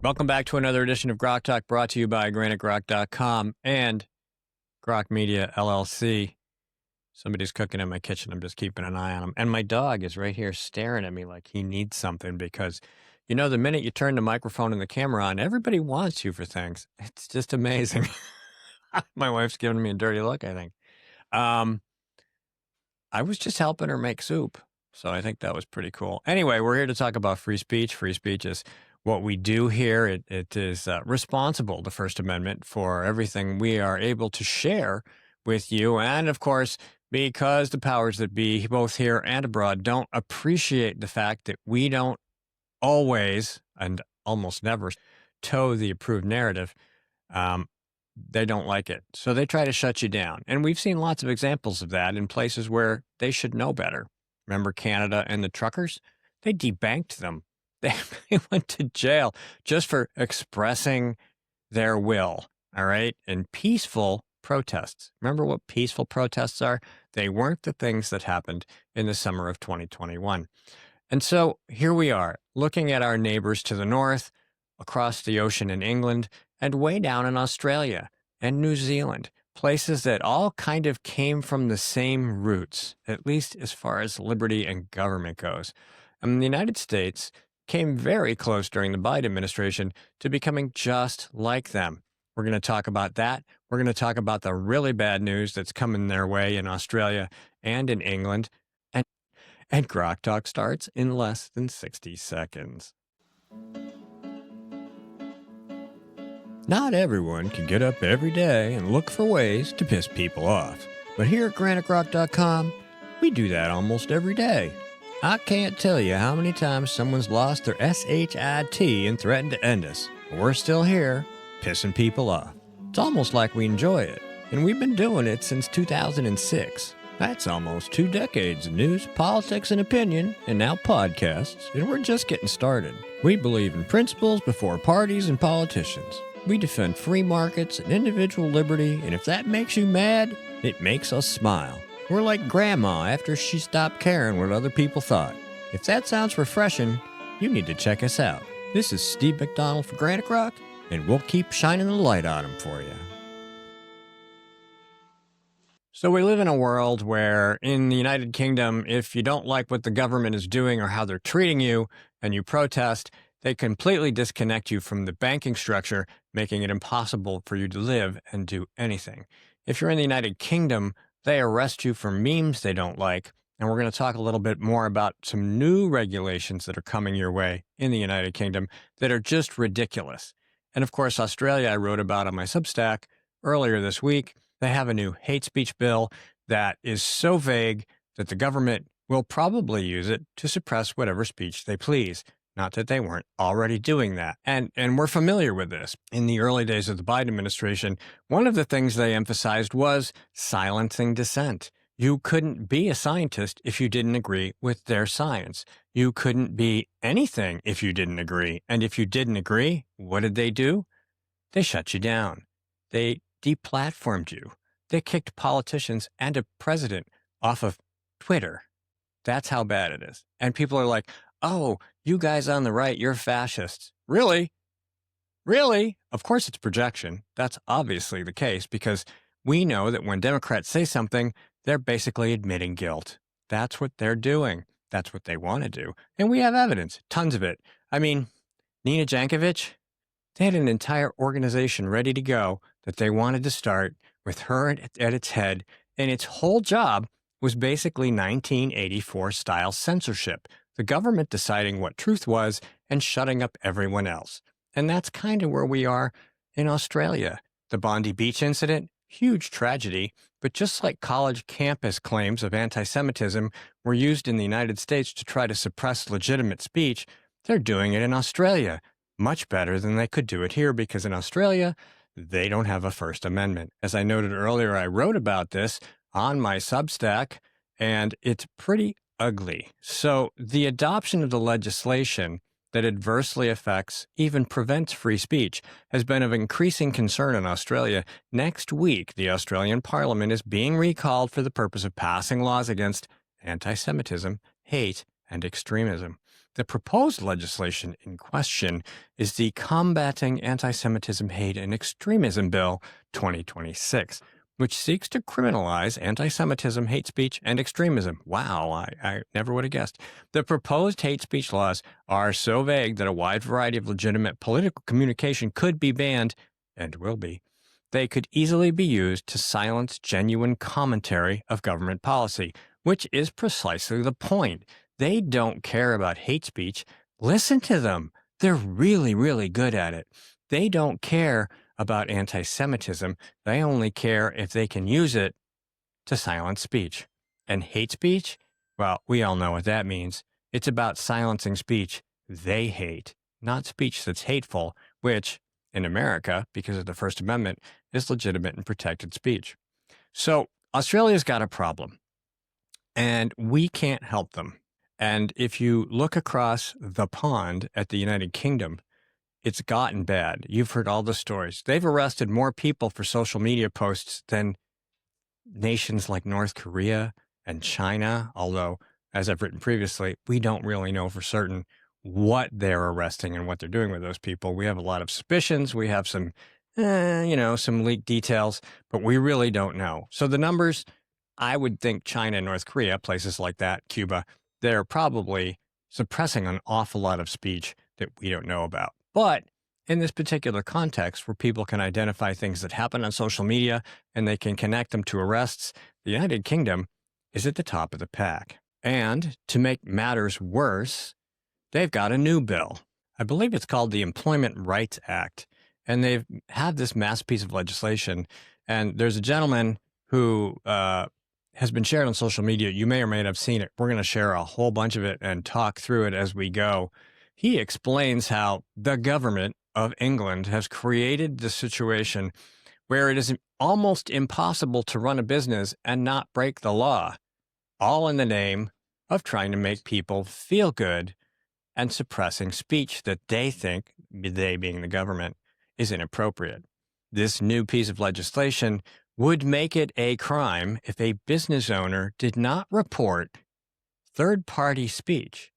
Welcome back to another edition of GrokTALK, brought to you by GrokTALK.com and Grok Media LLC. Somebody's cooking in my kitchen. I'm just keeping an eye on him. And my dog is right here staring at me like he needs something because, you know, the minute you turn the microphone and the camera on, everybody wants you for things. It's just amazing. My wife's giving me a dirty look, I think. I was just helping her make soup, so I think that was pretty cool. Anyway, we're here to talk about free speech. Free speech is what we do here. It is responsible, the First Amendment, for everything we are able to share with you. And of course, because the powers that be, both here and abroad, don't appreciate the fact that we don't always and almost never toe the approved narrative, they don't like it. So they try to shut you down. And we've seen lots of examples of that in places where they should know better. Remember Canada and the truckers? They debanked them. They went to jail just for expressing their will, all right? And peaceful protests. Remember what peaceful protests are? They weren't the things that happened in the summer of 2021. And so here we are, looking at our neighbors to the north, across the ocean in England, and way down in Australia and New Zealand, places that all kind of came from the same roots, at least as far as liberty and government goes. And the United States came very close during the Biden administration to becoming just like them. We're going to talk about that. We're going to talk about the really bad news that's coming their way in Australia and in England. And Grok Talk starts in less than 60 seconds. Not everyone can get up every day and look for ways to piss people off. But here at GrokTALK.com, we do that almost every day. I can't tell you how many times someone's lost their SHIT and threatened to end us. But we're still here, pissing people off. It's almost like we enjoy it. And we've been doing it since 2006. That's almost 2 decades of news, politics, and opinion, and now podcasts, and we're just getting started. We believe in principles before parties and politicians. We defend free markets and individual liberty, and if that makes you mad, it makes us smile. We're like Grandma after she stopped caring what other people thought. If that sounds refreshing, you need to check us out. This is Steve McDonald for Granite Rock, and we'll keep shining the light on them for you. So we live in a world where in the United Kingdom, if you don't like what the government is doing or how they're treating you and you protest, they completely disconnect you from the banking structure, making it impossible for you to live and do anything. If you're in the United Kingdom, they arrest you for memes they don't like. And we're going to talk a little bit more about some new regulations that are coming your way in the United Kingdom that are just ridiculous. And of course, Australia, I wrote about on my Substack earlier this week. They have a new hate speech bill that is so vague that the government will probably use it to suppress whatever speech they please. Not that they weren't already doing that. And we're familiar with this. In the early days of the Biden administration, one of the things they emphasized was silencing dissent. You couldn't be a scientist if you didn't agree with their science. You couldn't be anything if you didn't agree. And if you didn't agree, what did they do? They shut you down. They deplatformed you. They kicked politicians and a president off of Twitter. That's how bad it is. And people are like, oh, you guys on the right, you're fascists. Really? Really? Of course it's projection. That's obviously the case because we know that when Democrats say something, they're basically admitting guilt. That's what they're doing. That's what they want to do. And we have evidence, tons of it. I mean, Nina Jankovic, they had an entire organization ready to go that they wanted to start with her at its head, and its whole job was basically 1984 style censorship, the government deciding what truth was and shutting up everyone else. And that's kind of where we are in Australia. The Bondi Beach incident, huge tragedy, but just like college campus claims of anti-Semitism were used in the United States to try to suppress legitimate speech, they're doing it in Australia. Much better than they could do it here because in Australia, they don't have a First Amendment. As I noted earlier, I wrote about this on my Substack, and it's pretty ugly. So the adoption of the legislation that adversely affects, even prevents free speech, has been of increasing concern in Australia. Next week, the Australian Parliament is being recalled for the purpose of passing laws against anti-Semitism, hate, and extremism. The proposed legislation in question is the Combating Anti-Semitism, Hate, and Extremism Bill 2026, which seeks to criminalize anti-Semitism, hate speech, and extremism. Wow, I never would have guessed. The proposed hate speech laws are so vague that a wide variety of legitimate political communication could be banned, and will be. They could easily be used to silence genuine commentary of government policy, which is precisely the point. They don't care about hate speech. Listen to them. They're really, really good at it. They don't care about anti-Semitism. They only care if they can use it to silence speech. And hate speech? Well, we all know what that means. It's about silencing speech they hate, not speech that's hateful, which, in America, because of the First Amendment, is legitimate and protected speech. So Australia's got a problem, and we can't help them. And if you look across the pond at the United Kingdom, it's gotten bad. You've heard all the stories. They've arrested more people for social media posts than nations like North Korea and China, although, as I've written previously, we don't really know for certain what they're arresting and what they're doing with those people. We have a lot of suspicions. We have some, some leaked details, but we really don't know. So the numbers, I would think China and North Korea, places like that, Cuba, they're probably suppressing an awful lot of speech that we don't know about. But in this particular context, where people can identify things that happen on social media and they can connect them to arrests, the United Kingdom is at the top of the pack. And to make matters worse, they've got a new bill. I believe it's called the Employment Rights Act. And they've had this mass piece of legislation. And there's a gentleman who has been shared on social media. You may or may not have seen it. We're going to share a whole bunch of it and talk through it as we go. He explains how the government of England has created the situation where it is almost impossible to run a business and not break the law, all in the name of trying to make people feel good and suppressing speech that they think, they being the government, is inappropriate. This new piece of legislation would make it a crime if a business owner did not report third-party speech,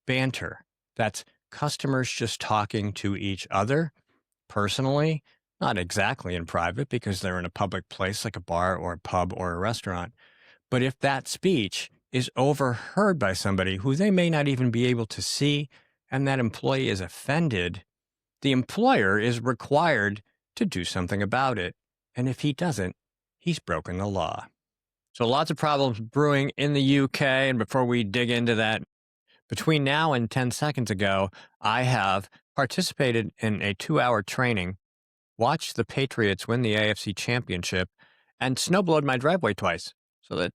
banter. That's customers just talking to each other personally, not exactly in private because they're in a public place like a bar or a pub or a restaurant. But if that speech is overheard by somebody who they may not even be able to see, and that employee is offended, the employer is required to do something about it. And if he doesn't, he's broken the law. So lots of problems brewing in the UK. And before we dig into that, between now and 10 seconds ago, I have participated in a 2-hour training, watched the Patriots win the AFC Championship, and snowblowed my driveway twice. So that,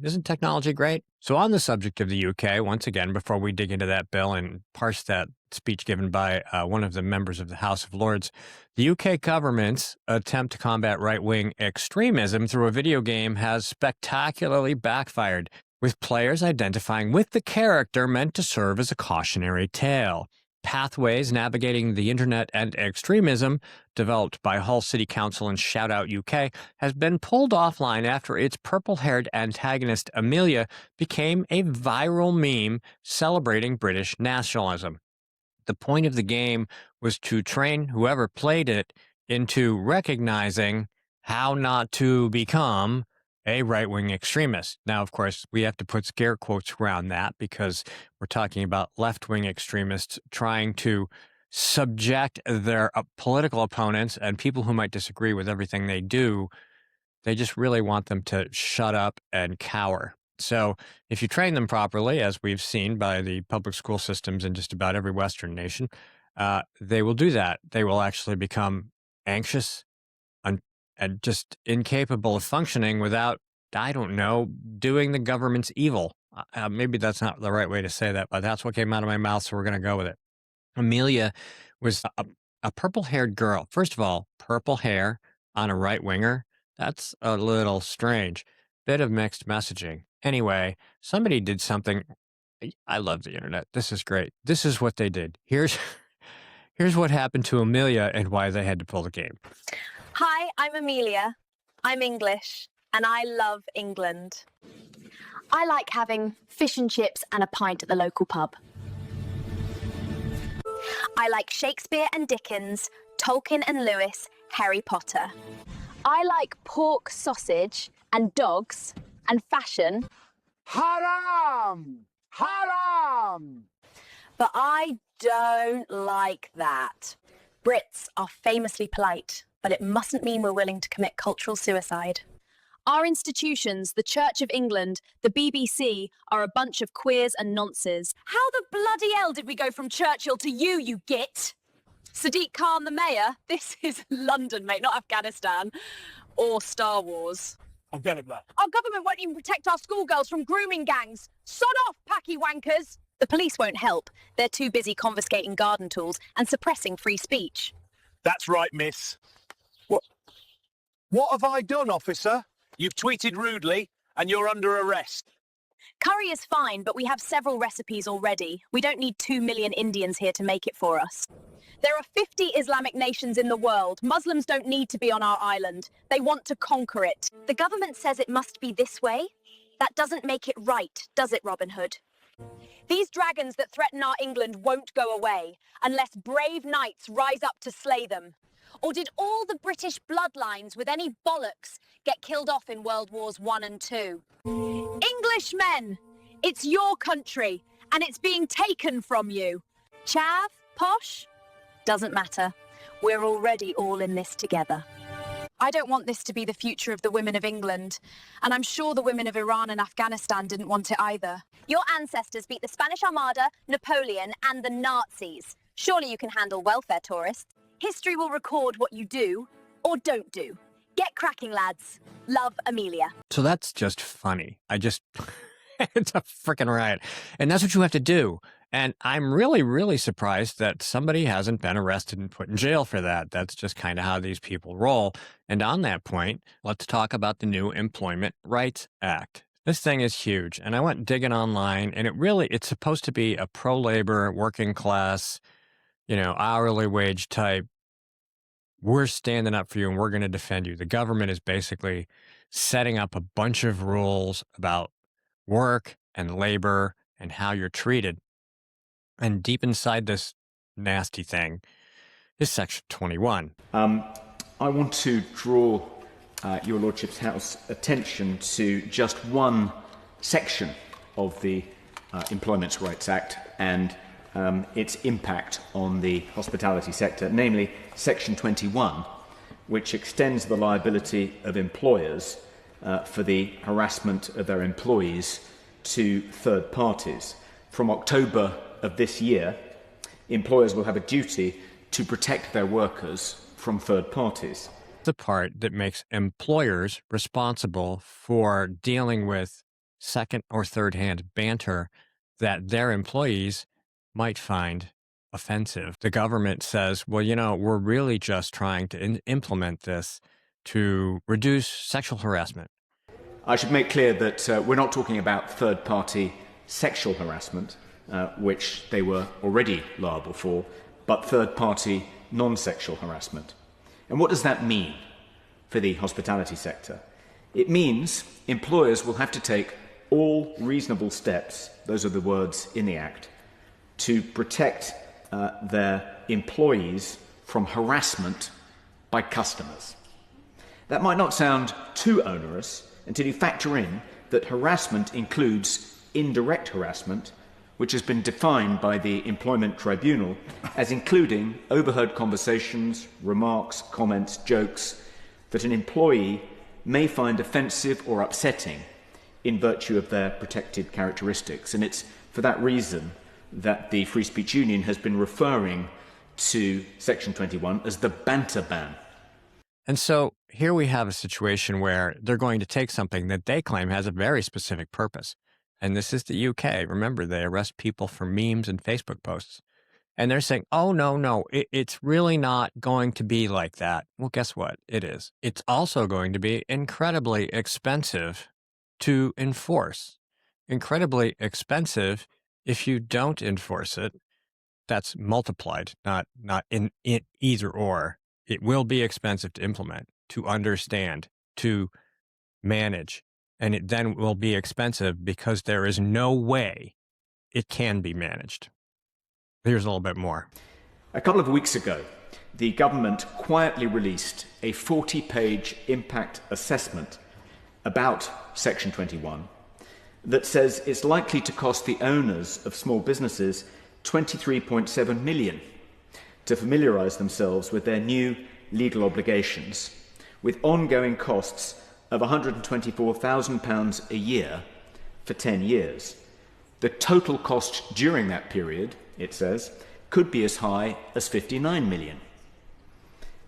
isn't technology great? So on the subject of the UK, once again, before we dig into that bill and parse that speech given by one of the members of the House of Lords, the UK government's attempt to combat right-wing extremism through a video game has spectacularly backfired, with players identifying with the character meant to serve as a cautionary tale. Pathways Navigating the Internet and Extremism, developed by Hull City Council and Shoutout UK, has been pulled offline after its purple-haired antagonist Amelia became a viral meme celebrating British nationalism. The point of the game was to train whoever played it into recognizing how not to become a right-wing extremist. Now, of course, we have to put scare quotes around that because we're talking about left-wing extremists trying to subject their political opponents and people who might disagree with everything they do. They just really want them to shut up and cower. So if you train them properly, as we've seen by the public school systems in just about every Western nation, they will do that. They will actually become anxious and just incapable of functioning without, I don't know, doing the government's evil. Maybe that's not the right way to say that, but that's what came out of my mouth, so we're going to go with it. Amelia was a purple-haired girl. First of all, purple hair on a right-winger, that's a little strange. Bit of mixed messaging. Anyway, somebody did something. I love the internet. This is great. This is what they did. Here's what happened to Amelia and why they had to pull the game. Hi, I'm Amelia. I'm English, and I love England. I like having fish and chips and a pint at the local pub. I like Shakespeare and Dickens, Tolkien and Lewis, Harry Potter. I like pork sausage and dogs and fashion. Haram! Haram! But I don't like that. Brits are famously polite, but it mustn't mean we're willing to commit cultural suicide. Our institutions, the Church of England, the BBC, are a bunch of queers and nonces. How the bloody hell did we go from Churchill to you git? Sadiq Khan, the mayor? This is London, mate, not Afghanistan. Or Star Wars. I'm getting that. Our government won't even protect our schoolgirls from grooming gangs. Sod off, packy wankers! The police won't help. They're too busy confiscating garden tools and suppressing free speech. That's right, miss. What have I done, officer? You've tweeted rudely, and you're under arrest. Curry is fine, but we have several recipes already. We don't need 2 million Indians here to make it for us. There are 50 Islamic nations in the world. Muslims don't need to be on our island. They want to conquer it. The government says it must be this way. That doesn't make it right, does it, Robin Hood? These dragons that threaten our England won't go away unless brave knights rise up to slay them. Or did all the British bloodlines with any bollocks get killed off in World Wars I and II? Englishmen! It's your country, and it's being taken from you. Chav? Posh? Doesn't matter. We're already all in this together. I don't want this to be the future of the women of England, and I'm sure the women of Iran and Afghanistan didn't want it either. Your ancestors beat the Spanish Armada, Napoleon, and the Nazis. Surely you can handle welfare tourists. History will record what you do or don't do. Get cracking, lads. Love, Amelia. So that's just funny. It's a freaking riot. And that's what you have to do. And I'm really, really surprised that somebody hasn't been arrested and put in jail for that. That's just kind of how these people roll. And on that point, let's talk about the new Employment Rights Act. This thing is huge. And I went digging online, and it's supposed to be a pro-labor, working class, hourly wage type. We're standing up for you and we're going to defend you. The government is basically setting up a bunch of rules about work and labor and how you're treated. And deep inside this nasty thing is Section 21. I want to draw your Lordship's House attention to just one section of the Employment Rights Act and its impact on the hospitality sector, namely Section 21, which extends the liability of employers for the harassment of their employees to third parties. From October of this year, employers will have a duty to protect their workers from third parties. The part that makes employers responsible for dealing with second or third hand banter that their employees might find offensive. The government says, well, we're really just trying to implement this to reduce sexual harassment. I should make clear that we're not talking about third-party sexual harassment, which they were already liable for, but third-party non-sexual harassment. And what does that mean for the hospitality sector? It means employers will have to take all reasonable steps, those are the words in the Act, to protect their employees from harassment by customers. That might not sound too onerous until you factor in that harassment includes indirect harassment, which has been defined by the Employment Tribunal as including overheard conversations, remarks, comments, jokes that an employee may find offensive or upsetting in virtue of their protected characteristics. And it's for that reason that the Free Speech Union has been referring to Section 21 as the banter ban. And so here we have a situation where they're going to take something that they claim has a very specific purpose. And this is the UK. Remember, they arrest people for memes and Facebook posts. And they're saying, oh, no, it's really not going to be like that. Well, guess what? It is. It's also going to be incredibly expensive to enforce. Incredibly expensive if you don't enforce it. That's multiplied, not in either or. It will be expensive to implement, to understand, to manage, and it then will be expensive because there is no way it can be managed. Here's a little bit more. A couple of weeks ago, the government quietly released a 40-page impact assessment about Section 21 that says it's likely to cost the owners of small businesses $23.7 million to familiarise themselves with their new legal obligations, with ongoing costs of £124,000 a year for 10 years. The total cost during that period, it says, could be as high as $59 million.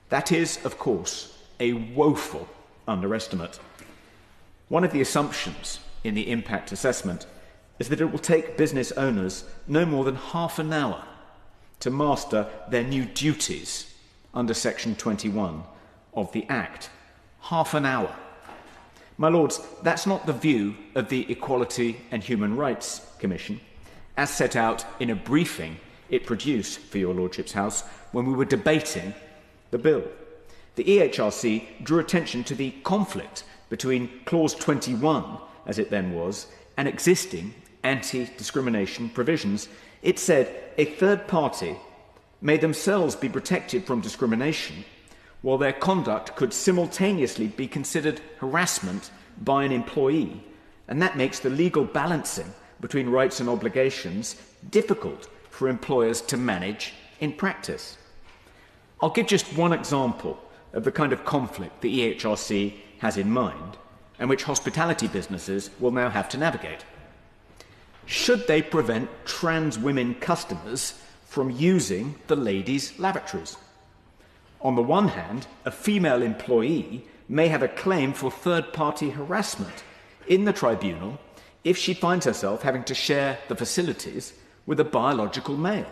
That is, of course, a woeful underestimate. One of the assumptions in the impact assessment is that it will take business owners no more than half an hour to master their new duties under Section 21 of the Act. Half an hour. My lords, that's not the view of the Equality and Human Rights Commission, as set out in a briefing it produced for your lordship's house when we were debating the bill. The EHRC drew attention to the conflict between Clause 21, as it then was, and existing anti-discrimination provisions. It said a third party may themselves be protected from discrimination, while their conduct could simultaneously be considered harassment by an employee, and that makes the legal balancing between rights and obligations difficult for employers to manage in practice. I'll give just one example of the kind of conflict the EHRC has in mind, and which hospitality businesses will now have to navigate. Should they prevent trans women customers from using the ladies' lavatories? On the one hand, a female employee may have a claim for third-party harassment in the tribunal if she finds herself having to share the facilities with a biological male.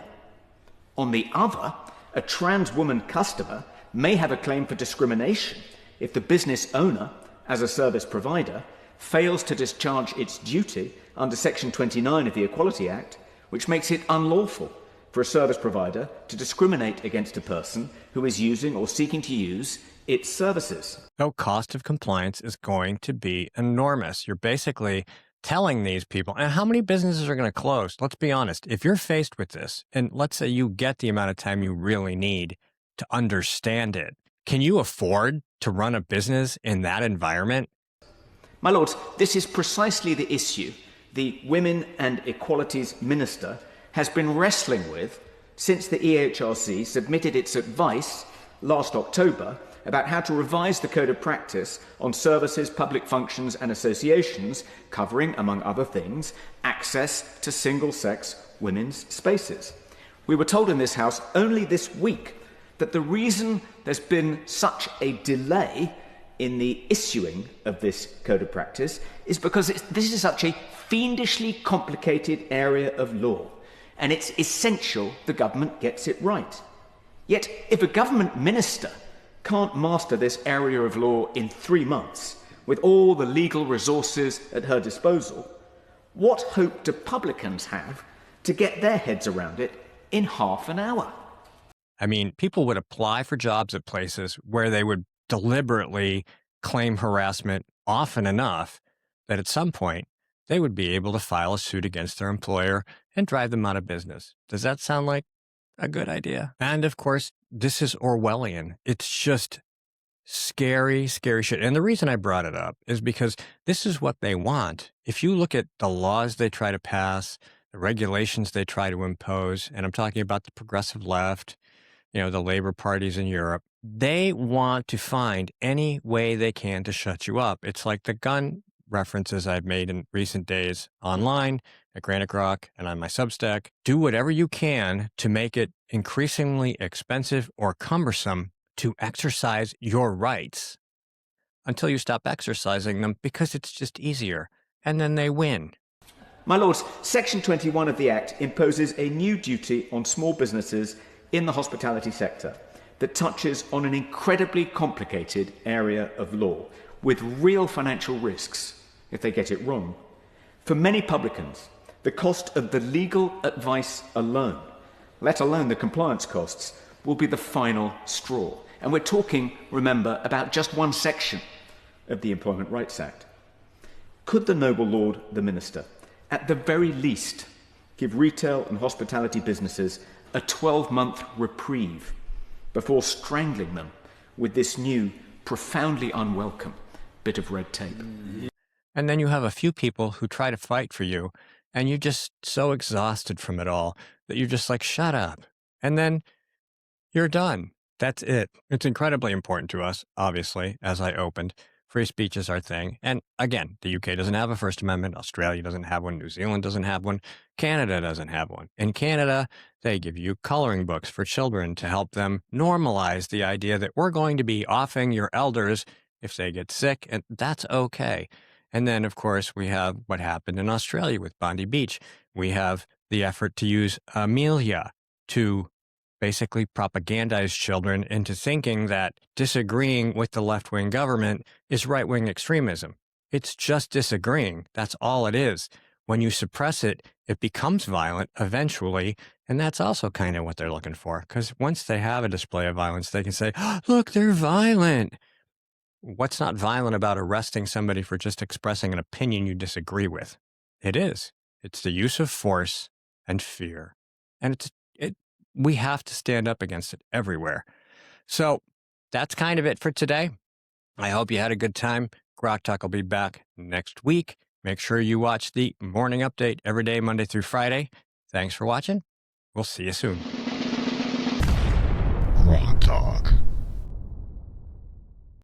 On the other, a trans woman customer may have a claim for discrimination if the business owner, as a service provider, fails to discharge its duty under Section 29 of the Equality Act, which makes it unlawful for a service provider to discriminate against a person who is using or seeking to use its services. So cost of compliance is going to be enormous. You're basically telling these people, and how many businesses are going to close? Let's be honest. If you're faced with this, and let's say you get the amount of time you really need to understand it, can you afford to run a business in that environment? My lords, this is precisely the issue the Women and Equalities Minister has been wrestling with since the EHRC submitted its advice last October about how to revise the Code of Practice on services, public functions and associations, covering, among other things, access to single-sex women's spaces. We were told in this House only this week that the reason there's been such a delay in the issuing of this Code of Practice is because this is such a fiendishly complicated area of law, and it's essential the government gets it right. Yet, if a government minister can't master this area of law in 3 months, with all the legal resources at her disposal, what hope do publicans have to get their heads around it in half an hour? I mean, people would apply for jobs at places where they would deliberately claim harassment often enough that at some point they would be able to file a suit against their employer and drive them out of business. Does that sound like a good idea? And of course, this is Orwellian. It's just scary, scary shit. And the reason I brought it up is because this is what they want. If you look at the laws they try to pass, the regulations they try to impose, and I'm talking about the progressive left, the labor parties in Europe, they want to find any way they can to shut you up. It's like the gun references I've made in recent days online at Granite Grok and on my Substack. Do whatever you can to make it increasingly expensive or cumbersome to exercise your rights until you stop exercising them because it's just easier, and then they win. My lords, Section 21 of the Act imposes a new duty on small businesses in the hospitality sector that touches on an incredibly complicated area of law with real financial risks if they get it wrong. For many publicans, the cost of the legal advice alone, let alone the compliance costs, will be the final straw. And we're talking, remember, about just one section of the Employment Rights Act. Could the noble Lord, the Minister, at the very least, give retail and hospitality businesses a 12-month reprieve before strangling them with this new, profoundly unwelcome bit of red tape? And then you have a few people who try to fight for you, and you're just so exhausted from it all that you're just like, shut up. And then you're done. That's it. It's incredibly important to us, obviously, as I opened. Free speech is our thing. And again, the UK doesn't have a First Amendment. Australia doesn't have one. New Zealand doesn't have one. Canada doesn't have one. In Canada, they give you coloring books for children to help them normalize the idea that we're going to be offing your elders if they get sick, and that's okay. And then, of course, we have what happened in Australia with Bondi Beach. We have the effort to use Amelia to basically propagandize children into thinking that disagreeing with the left-wing government is right-wing extremism. It's just disagreeing. That's all it is. When you suppress it, it becomes violent eventually, and that's also kind of what they're looking for, because once they have a display of violence, they can say, oh, look, they're violent. What's not violent about arresting somebody for just expressing an opinion you disagree with? It is. It's the use of force and fear. And we have to stand up against it everywhere. So that's kind of it for today. I hope you had a good time. GrokTALK will be back next week. Make sure you watch the morning update every day, Monday through Friday. Thanks for watching. We'll see you soon. GrokTALK.